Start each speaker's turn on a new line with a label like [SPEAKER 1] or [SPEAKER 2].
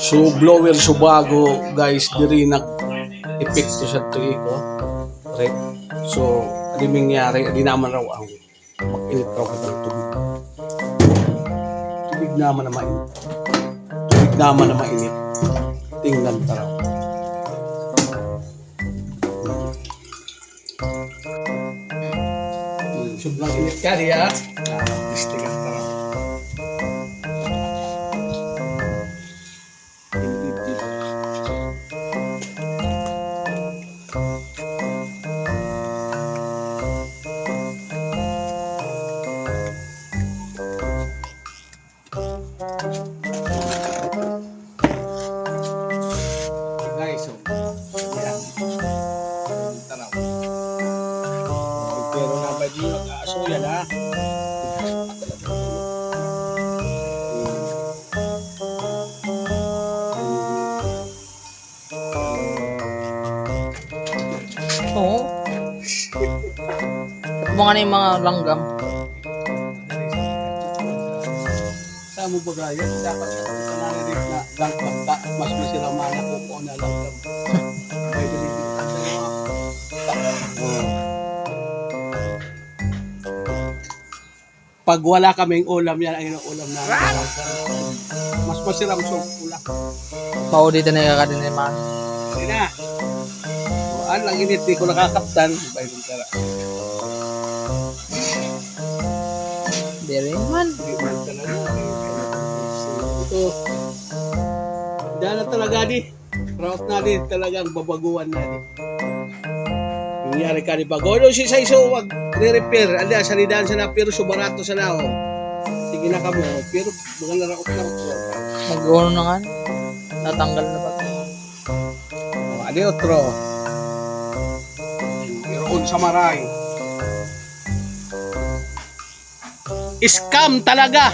[SPEAKER 1] So blower so bago guys diri nag epekto sa tuig ko. Right? So ano mangyari di naman raw ang mag-init raw ng tubig. Tubig naman na mainit. Tubig naman na mainit. Tingnan ta raw. Sobrang init ka diya. Istigan ta raw. Guys, so yan. Tanaw. Pero na ba di mag-aaso yan ha?
[SPEAKER 2] Oo. Mga na yung mga langgam.
[SPEAKER 1] Sa mo ba gaya? Dapat sa narinig na langgam ka, mas masira mana ko na langgam. May bilibig ka sa mga pag wala kaming ulam yan ang inuulam namin. Mas masirang so ulam.
[SPEAKER 2] Mao dito na kakadin na yung mga.
[SPEAKER 1] Hindi na. Ang lang init, di ko nakakaptan. Bayron ka na.
[SPEAKER 2] Dere man.
[SPEAKER 1] Hindi man talaga. Ito. Dahil na talaga di. Route na di talagang babaguan na di. Nangyari ka di ba? Gono si Saiso, wag re-repair. Alya, salidahan sa na, pero subarato sa na. Sige na kamo. Pero mga naraot na ako.
[SPEAKER 2] Mag-uno na nga. Natanggal na ba?
[SPEAKER 1] Adi otro. Iroon sa maray. Scam talaga.